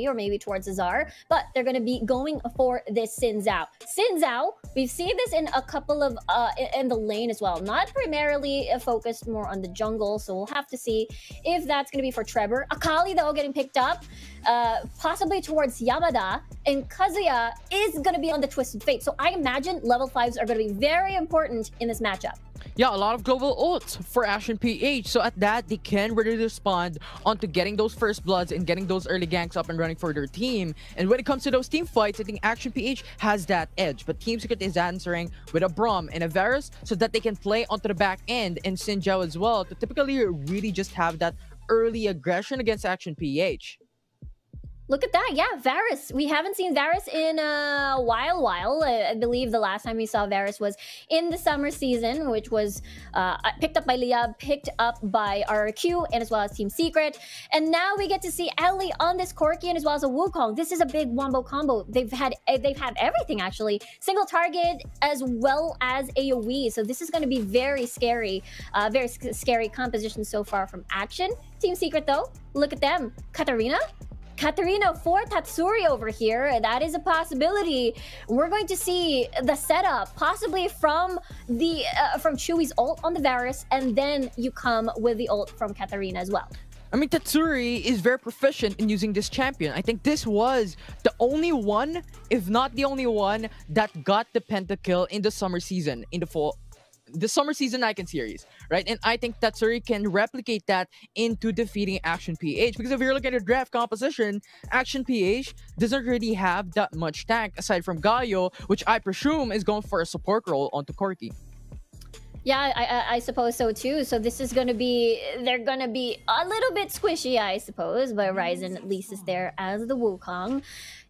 or maybe towards Azar, but they're going to be going for this Xin Zhao. Xin Zhao, we've seen this in a couple of in the lane as well, not primarily focused more on the jungle, so we'll have to see if that's going to be for Trevor. Akali though getting picked up possibly towards Yamada, and Kazuya is going to be on the Twisted Fate, so I imagine level 5s are going to be very important in this matchup. Yeah, a lot of global ults for Action PH. So at that, they can really respond onto getting those first bloods and getting those early ganks up and running for their team. And when it comes to those team fights, I think Action PH has that edge. But Team Secret is answering with a Braum and a Varus so that they can play onto the back end, and Xin Zhao as well, to typically really just have that early aggression against Action PH. Look at that. Yeah, Varus. We haven't seen Varus in a while. I believe the last time we saw Varus was in the summer season, which was picked up by Liab, picked up by RRQ, and as well as Team Secret. And now we get to see Ellie on this Corki and as well as a Wukong. This is a big wombo combo. They've had everything, actually. Single target as well as AoE. So this is going to be very scary composition so far from Action. Team Secret, though, look at them. Katarina for Tatsuri over here. That is a possibility. We're going to see the setup possibly from the from Chewy's ult on the Varus, and then you come with the ult from Katarina as well. I mean, Tatsuri is very proficient in using this champion. I think this was the only one, if not the only one, that got the pentakill in the summer season, in the summer season Icon series, right? And I think Tatsuri can replicate that into defeating Action PH, because if you're looking at the draft composition, Action PH doesn't really have that much tank aside from Galio, which I presume is going for a support role onto Corki. Yeah, I suppose so too. So this is going to be, they're going to be a little bit squishy, I suppose, but Ryzen at least is there as the Wukong.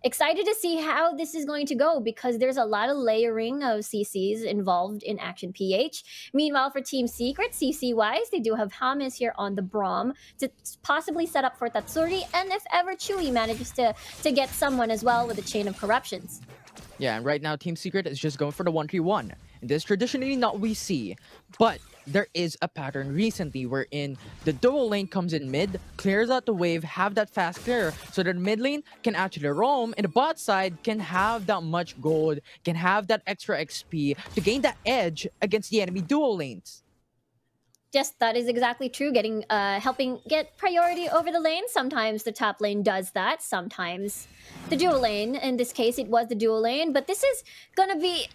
Excited to see how this is going to go, because there's a lot of layering of CCs involved in Action PH. Meanwhile, for Team Secret, CC-wise, they do have Hamis here on the Braum to possibly set up for Tatsuri, and if ever Chewy manages to get someone as well with a Chain of Corruptions. Yeah, and right now Team Secret is just going for the 1-3-1. And this is traditionally not what we see, but there is a pattern recently wherein the dual lane comes in mid, clears out the wave, have that fast clear, so that mid lane can actually roam, and the bot side can have that much gold, can have that extra XP to gain that edge against the enemy dual lanes. Yes, that is exactly true. Helping get priority over the lane. Sometimes the top lane does that. Sometimes the dual lane. In this case, it was the dual lane. But this is going to be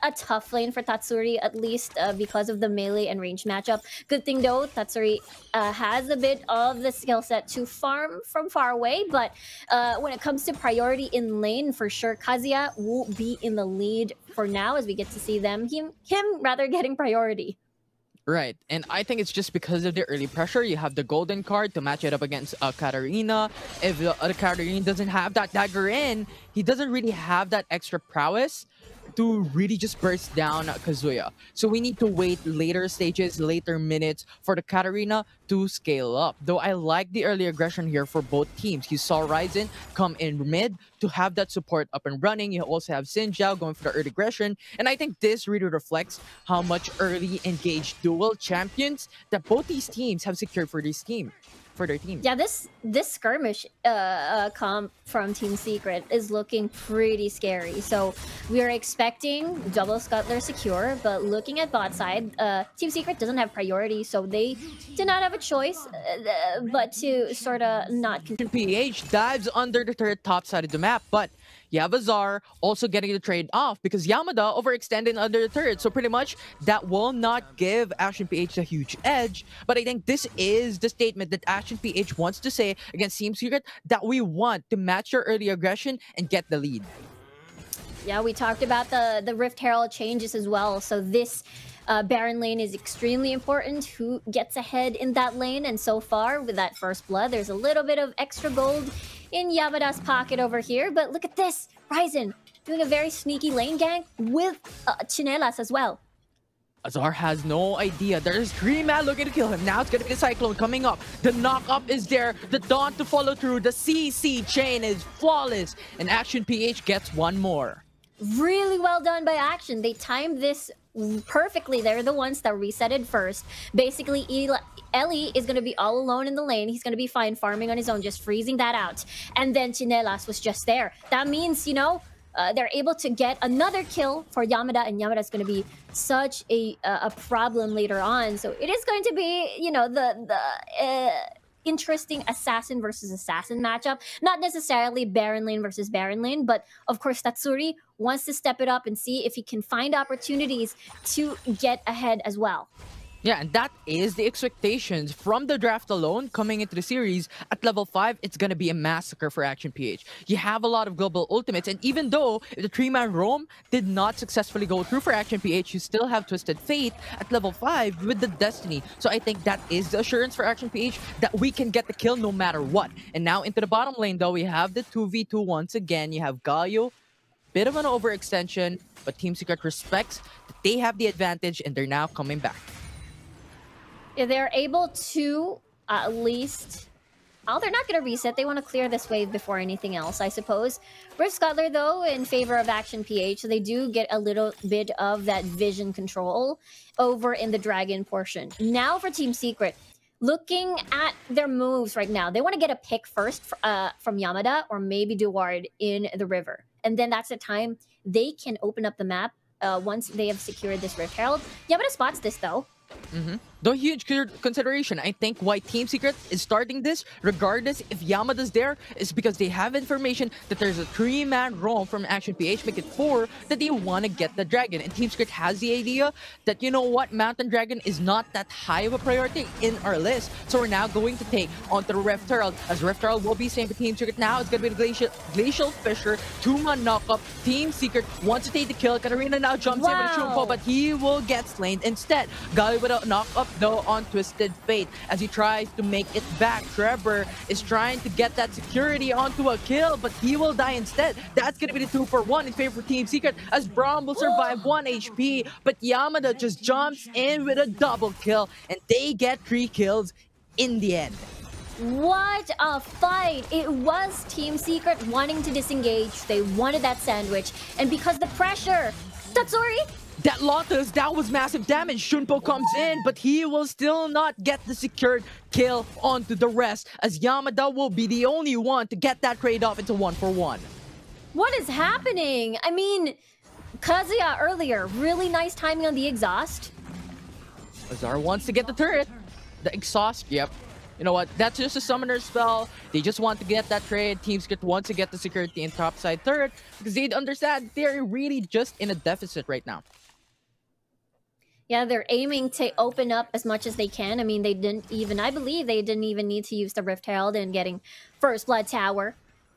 a tough lane for Tatsuri, at least because of the melee and range matchup. Good thing, though, Tatsuri has a bit of the skill set to farm from far away. But when it comes to priority in lane, for sure, Kazuya will be in the lead for now, as we get to see him rather getting priority. Right, and I think it's just because of the early pressure. You have the golden card to match it up against Katarina. If Katarina doesn't have that dagger in, he doesn't really have that extra prowess to really just burst down Kazuya. So we need to wait later stages, later minutes for the Katarina to scale up. Though I like the early aggression here for both teams. You saw Ryzen come in mid to have that support up and running. You also have Xin Zhao going for the early aggression. And I think this really reflects how much early engaged dual champions that both these teams have secured for this team. For their team. Yeah, this skirmish comp from Team Secret is looking pretty scary. So we are expecting double Scuttler secure, but looking at bot side, Team Secret doesn't have priority, so they did not have a choice but to sort of not. PH dives under the turret top side of the map, but you have Azar also getting the trade off because Yamada overextended under the turret. So pretty much that will not give Action PH a huge edge. But I think this is the statement that Action PH wants to say against Team Secret, that we want to match your early aggression and get the lead. Yeah, we talked about the Rift Herald changes as well. So this Baron lane is extremely important. Who gets ahead in that lane? And so far, with that first blood, there's a little bit of extra gold in Yamada's pocket over here. But look at this. Ryzen doing a very sneaky lane gank with Chinelas as well. Azar has no idea. There's Dream Man looking to kill him. Now it's going to be the Cyclone coming up. The knock-up is there. The Dawn to follow through. The CC chain is flawless. And Action PH gets one more. Really well done by Action. They timed this perfectly. They're the ones that resetted first. Basically, Ellie is going to be all alone in the lane. He's going to be fine farming on his own, just freezing that out. And then Chinelas was just there. That means, you know, they're able to get another kill for Yamada, and Yamada's going to be such a problem later on. So it is going to be, you know, the interesting assassin versus assassin matchup. Not necessarily Baron lane versus Baron lane, but of course Tatsuri wants to step it up and see if he can find opportunities to get ahead as well. Yeah, and that is the expectations from the draft alone coming into the series. At level 5, it's going to be a massacre for Action PH. You have a lot of global ultimates, and even though the 3-man roam did not successfully go through for Action PH, you still have Twisted Fate at level 5 with the Destiny. So I think that is the assurance for Action PH that we can get the kill no matter what. And now into the bottom lane, though, we have the 2v2 once again. You have Galio, bit of an overextension, but Team Secret respects that they have the advantage, and they're now coming back. Yeah, they're able to at least... Oh, they're not going to reset. They want to clear this wave before anything else, I suppose. Rift Scuttler, though, in favor of Action PH, so they do get a little bit of that vision control over in the Dragon portion. Now for Team Secret, looking at their moves right now, they want to get a pick first from Yamada or maybe Duward in the river. And then that's the time they can open up the map once they have secured this Rift Herald. Yamada spots this, though. Though huge consideration, I think why Team Secret is starting this, regardless if Yamada's there, is because they have information that there's a 3-man roam from Action PH, make it 4, that they want to get the Dragon. And Team Secret has the idea that, you know what, Mountain Dragon is not that high of a priority in our list. So we're now going to take onto the Rift Herald, as Rift Herald will be same for Team Secret now. It's going to be the Glacial Fissure, 2-man knockup. Team Secret wants to take the kill. Katarina now jumps in with Chumpo, but he will get slain instead. Gali with a knockup though on Twisted Fate as he tries to make it back. Trevor is trying to get that security onto a kill, but he will die instead. That's gonna be the 2-for-1 in favor of Team Secret as Braum will survive 1 HP, but Yamada just jumps in with a double kill and they get 3 kills in the end. What a fight! It was Team Secret wanting to disengage. They wanted that sandwich, and because the pressure, Tatsuri. That Lotus, that was massive damage. Shunpo comes in, but he will still not get the secured kill onto the rest, as Yamada will be the only one to get that trade off into 1-for-1. What is happening? I mean, Kazuya earlier, really nice timing on the exhaust. Azar wants to get the turret. The exhaust, yep. You know what? That's just a summoner spell. They just want to get that trade. Team Secret wants to get the security and topside turret because they understand they're really just in a deficit right now. Yeah, they're aiming to open up as much as they can. I mean, I believe they didn't even need to use the Rift Herald in getting First Blood Tower.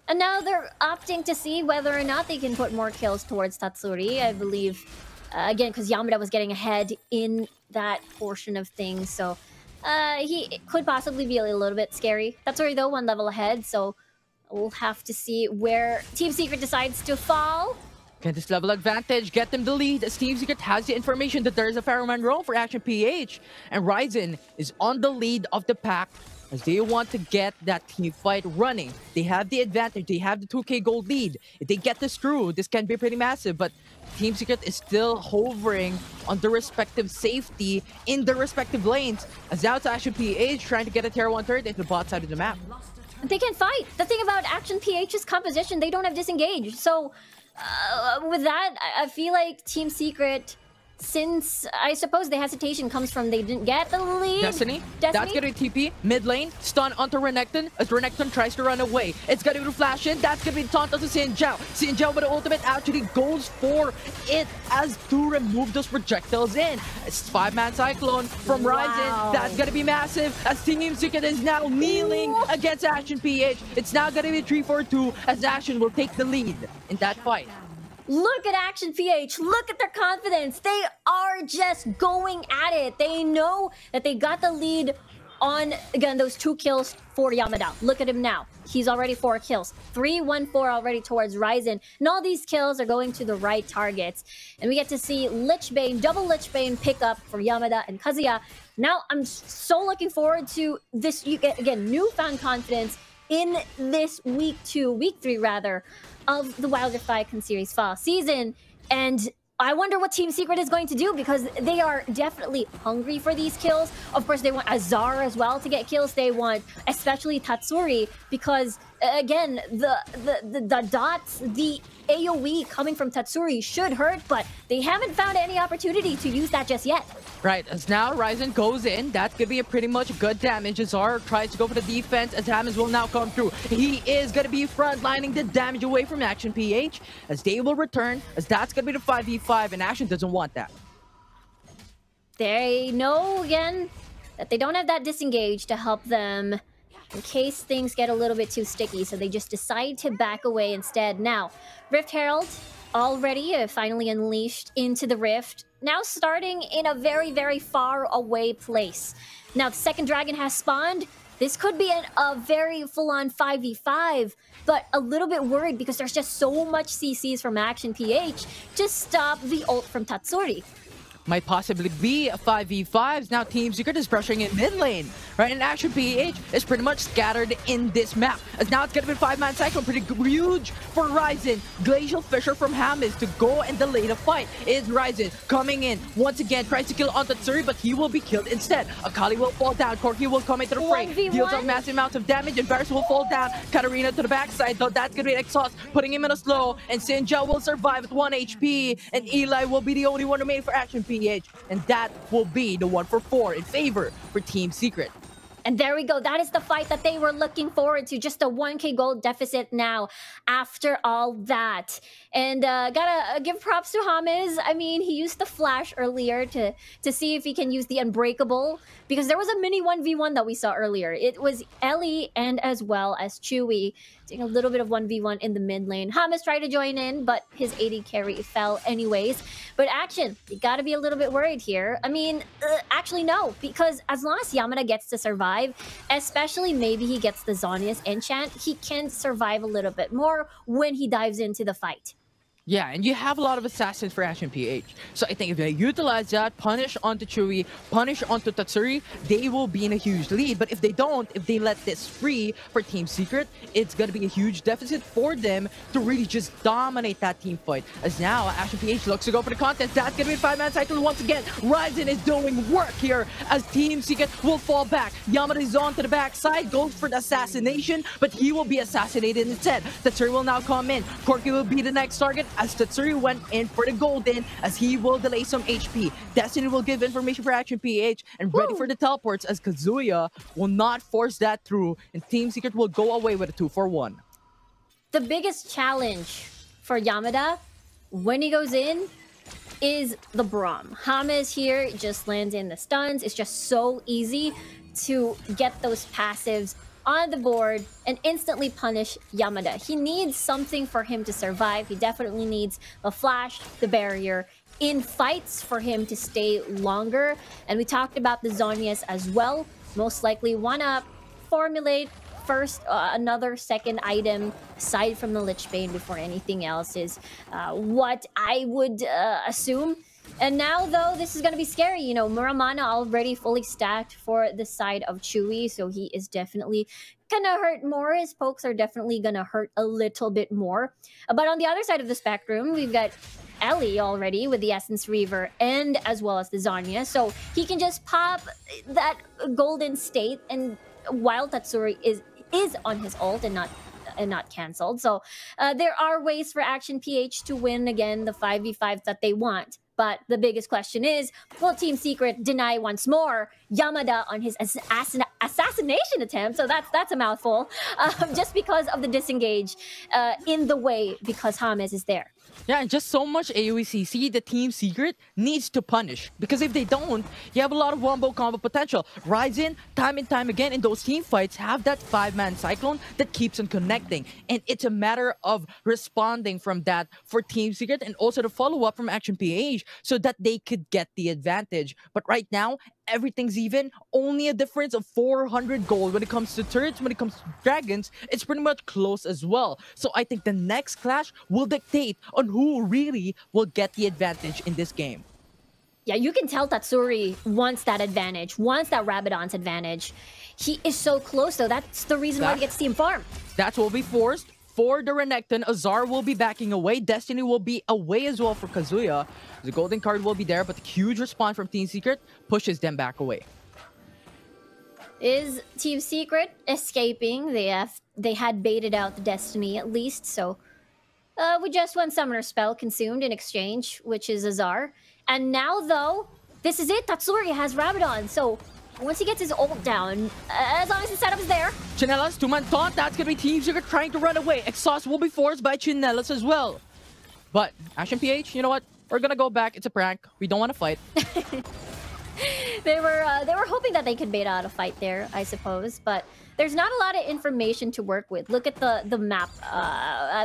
And now they're opting to see whether or not they can put more kills towards Tatsuri. I believe, again, because Yamada was getting ahead in that portion of things. So he could possibly be a little bit scary. Tatsuri, though, 1 level ahead. So we'll have to see where Team Secret decides to fall. Can this level advantage get them the lead as Team Secret has the information that there is a Pharaohman roam for Action PH, and Ryzen is on the lead of the pack as they want to get that team fight running. They have the advantage, they have the 2k gold lead. If they get this through, this can be pretty massive, but Team Secret is still hovering on the respective safety in the respective lanes, as now it's Action PH trying to get a tier 1 turret into the bot side of the map. They can fight. The thing about Action PH's composition, they don't have disengage. So with that, I feel like Team Secret, since I suppose the hesitation comes from they didn't get the lead. Destiny? That's gonna be TP. Mid lane, stun onto Renekton as Renekton tries to run away. It's gonna be the flash in. That's gonna be the taunt onto Xin Zhao. Xin Zhao with the ultimate actually goes for it as to remove those projectiles in. It's 5-man cyclone from Ryzen. That's gonna be massive as Team Secret is now kneeling against Action PH. It's now gonna be 3-4-2 as Action will take the lead in that fight. Look at Action PH. Look at their confidence. They are just going at it. They know that they got the lead on, again, those 2 kills for Yamada. Look at him now. He's already 4 kills. 3-1-4 already towards Ryzen. And all these kills are going to the right targets. And we get to see Lichbane, double Lichbane pick up for Yamada and Kazuya. Now, I'm so looking forward to this, again, newfound confidence in this week 3 rather, of the Wild Rift Icon Series fall season. And I wonder what Team Secret is going to do, because they are definitely hungry for these kills. Of course, they want Azar as well to get kills. They want especially Tatsuri, because again, the dots, the AoE coming from Tatsuri should hurt, but they haven't found any opportunity to use that just yet. Right, as now Ryzen goes in, that's gonna be a pretty much good damage. Azar tries to go for the defense as Hammers will now come through. He is gonna be frontlining the damage away from Action PH, as they will return, as that's gonna be the 5v5, and Action doesn't want that. They know, again, that they don't have that disengage to help them in case things get a little bit too sticky, so they just decide to back away instead. Now, Rift Herald already finally unleashed into the Rift, now starting in a very, very far away place. Now, the second dragon has spawned. This could be a very full-on 5v5, but a little bit worried because there's just so much CCs from Action PH to stop the ult from Tatsuri. Might possibly be a 5v5s. Now Team Secret is pressuring in mid lane, right? And Action PH is pretty much scattered in this map. As now it's gonna be 5-man cyclone, pretty huge for Ryzen. Glacial Fissure from Hammers to go and delay the fight. Is Ryzen coming in once again, tries to kill on Tatsuri, but he will be killed instead. Akali will fall down, Corki will come into the fray, 1v1? deals out massive amounts of damage, and Varus will fall down. Katarina to the backside, though that's gonna be an exhaust, putting him in a slow, and Sinja will survive with 1 HP, and Eli will be the only one remaining for Action PH. And that will be the 1-for-4 in favor for Team Secret. And there we go. That is the fight that they were looking forward to. Just a 1k gold deficit now after all that. And gotta give props to Hammers. I mean, he used the flash earlier to see if he can use the unbreakable, because there was a mini 1v1 that we saw earlier. It was Ellie and as well as Chewy doing a little bit of 1v1 in the mid lane. Hammers tried to join in, but his AD carry fell anyways. But Action, you gotta be a little bit worried here. I mean, actually no, because as long as Yamada gets to survive, especially maybe he gets the Zhonya's enchant, he can survive a little bit more when he dives into the fight. Yeah, and you have a lot of assassins for Action PH. So I think if they utilize that, punish onto Chewy, punish onto Tatsuri, they will be in a huge lead. But if they don't, if they let this free for Team Secret, it's going to be a huge deficit for them to really just dominate that team fight. As now, Action PH looks to go for the contest. That's going to be a 5-man cycle once again. Ryzen is doing work here as Team Secret will fall back. Yamada is on to the backside, goes for the assassination, but he will be assassinated instead. Tatsuri will now come in. Corki will be the next target, as Tatsuri went in for the golden, as he will delay some HP. Destiny will give information for Action PH and ready for the teleports, as Kazuya will not force that through, and Team Secret will go away with a 2-for-1. The biggest challenge for Yamada when he goes in is the Braum. Hammers here just lands in the stuns. It's just so easy to get those passives on the board and instantly punish Yamada. He needs something for him to survive. He definitely needs the flash, the barrier in fights for him to stay longer. And we talked about the Zhonya's as well. Most likely wanna formulate first another second item aside from the Lich Bane before anything else is what I would assume. And now, though, this is going to be scary. You know, Muramana already fully stacked for the side of Chewy, so he is definitely going to hurt more. His pokes are definitely going to hurt a little bit more. But on the other side of the spectrum, we've got Ellie already with the Essence Reaver and as well as the Zhonya. So he can just pop that golden state, and while Tatsuri is on his ult and not cancelled. So there are ways for Action PH to win again the 5v5s that they want. But the biggest question is, will Team Secret deny once more Yamada on his assassination attempt? So that's a mouthful. Just because of the disengage in the way, because Hammers is there. Yeah, and just so much AoE CC the Team Secret needs to punish. Because if they don't, you have a lot of wombo combo potential. Ryzen, time and time again in those team fights, have that 5-man cyclone that keeps on connecting. And it's a matter of responding from that for Team Secret and also the follow-up from Action PH so that they could get the advantage. But right now, everything's even. Only a difference of 400 gold when it comes to turrets. When it comes to dragons, it's pretty much close as well. So I think the next clash will dictate on who really will get the advantage in this game. Yeah, you can tell Tatsuri wants that advantage, wants that Rabadon's advantage. He is so close, though. That's the reason why he gets Team Farm. That will be forced for the Renekton. Azar will be backing away. Destiny will be away as well for Kazuya. The golden card will be there, but the huge response from Team Secret pushes them back away. Is Team Secret escaping? They had baited out the Destiny at least, so with just one summoner spell consumed in exchange, which is Azar. And now though, this is it. Tatsuri has Rabadon, so once he gets his ult down, as long as the setup is there. Chinelas, 2-man taunt, that's gonna be Team Secret trying to run away. Exhaust will be forced by Chinelas as well. But Ashen PH, you know what? We're gonna go back. It's a prank. We don't want to fight. They were hoping that they could bait out a fight there, I suppose, but there's not a lot of information to work with. Look at the map,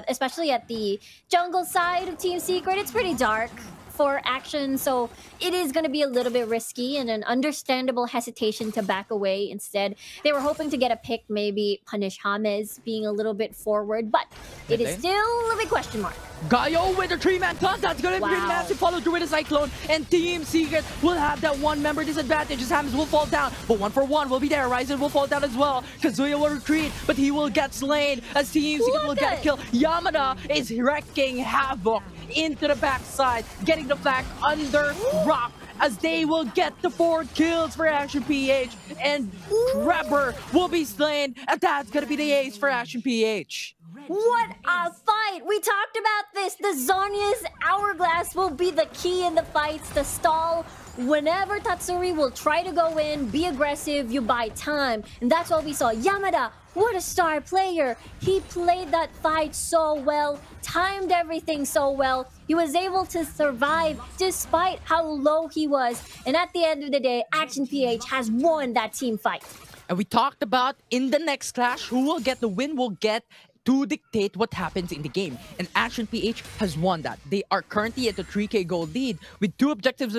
especially at the jungle side of Team Secret. It's pretty dark for action, so it is going to be a little bit risky and an understandable hesitation to back away instead. They were hoping to get a pick, maybe punish James being a little bit forward, but it is still a big question mark. Gaio with a 3-man taunt, that's going to be massive follow through with a Cyclone, and Team Secret will have that one member disadvantage as James will fall down, but 1-for-1 will be there. Ryzen will fall down as well. Kazuya will retreat, but he will get slain as Team Secret will get a kill. Yamada is wrecking havoc into the backside, getting the flag under rock as they will get the 4 kills for Ashen PH, and Trevor will be slain, and that's gonna be the ace for Ashen PH. What a fight! We talked about this. The Zhonya's Hourglass will be the key in the fights, the stall. Whenever Tatsuri will try to go in, be aggressive, you buy time. And that's what we saw. Yamada, what a star player. He played that fight so well, timed everything so well. He was able to survive despite how low he was. And at the end of the day, Ashen PH has won that team fight. And we talked about in the next clash, who will get the win will get to dictate what happens in the game. And Ashen PH has won that. They are currently at the 3k gold lead with two objectives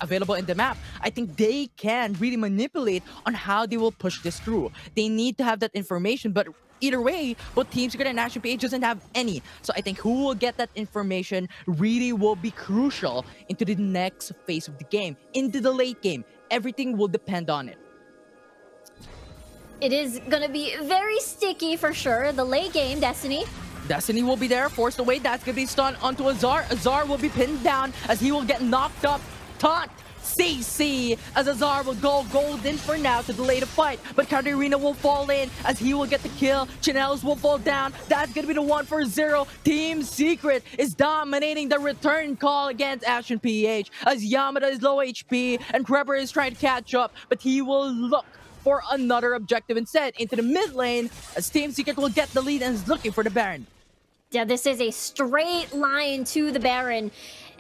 available in the map. I think they can really manipulate on how they will push this through. They need to have that information, but either way, both Team Secret and Ashen PH doesn't have any. So I think who will get that information really will be crucial into the next phase of the game, into the late game. Everything will depend on it. It is gonna be very sticky for sure. The late game, Destiny will be there, forced away. That's gonna be stunned onto Azar. Azar will be pinned down as he will get knocked up. Taunt CC as Azar will go golden for now to delay the fight. But Katarina will fall in as he will get the kill. Chinelas will fall down. That's gonna be the 1-for-0. Team Secret is dominating the return call against Ashen PH as Yamada is low HP and Trevor is trying to catch up, but he will look for another objective instead into the mid lane as Team Secret will get the lead and is looking for the Baron. Yeah, this is a straight line to the Baron,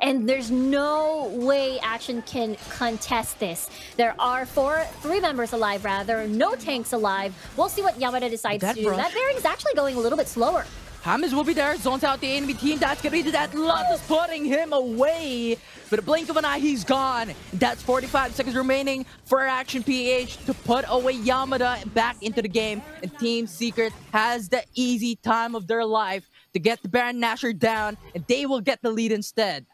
and there's no way Ashen can contest this. There are 3 members alive rather, no tanks alive. We'll see what Yamada decides to do. That Baron is actually going a little bit slower. James will be there, zones out the enemy team. That's gonna be that Lotus putting him away. With a blink of an eye, he's gone. That's 45 seconds remaining for Ashen PH to put away Yamada back into the game. And Team Secret has the easy time of their life to get the Baron Nashor down, and they will get the lead instead.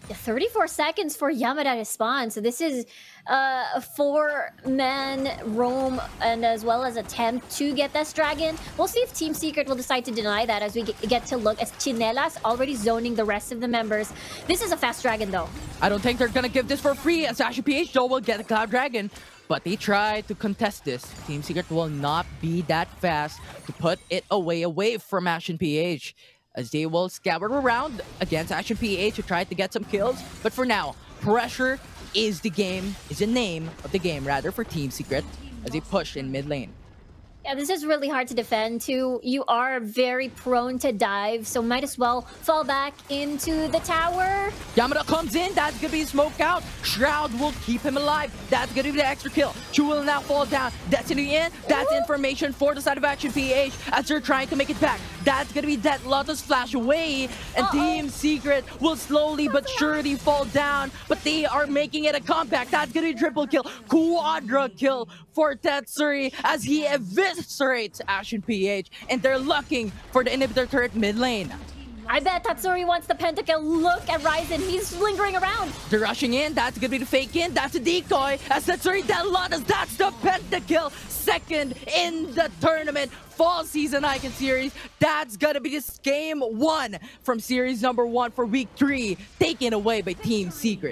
34 seconds for Yamada to spawn. So this is a 4-man roam and as well as attempt to get this dragon. We'll see if Team Secret will decide to deny that as we get to look as Chinelas already zoning the rest of the members. This is a fast dragon though. I don't think they're gonna give this for free as Ashen PH though will get the Cloud Dragon. But they try to contest this. Team Secret will not be that fast to put it away from Ashen PH, as they will scour around against Ashen PH to try to get some kills. But for now, pressure is the name of the game rather for Team Secret as they push in mid lane. Yeah, this is really hard to defend too. You are very prone to dive, so might as well fall back into the tower. Yamada comes in, that's gonna be smoke out. Shroud will keep him alive. That's gonna be the extra kill. Chu will now fall down. Destiny in, that's information for the side of Ashen PH as they're trying to make it back. That's gonna be that Lotus flash away, and Team Secret will slowly but surely fall down, but they are making it a comeback. That's gonna be triple kill, quadra kill for Tatsuri as he eviscerates Ashen PH, and they're looking for the inhibitor turret mid lane. I bet Tatsuri wants the pentakill. Look at Ryzen. He's lingering around. They're rushing in. That's gonna be the fake in. That's a decoy. As Tatsuri Delanas, that's the pentakill. Second in the tournament. Fall Season Icon Series. That's gonna be this game 1 from series number 1 for week 3. Taken away by Team Secret.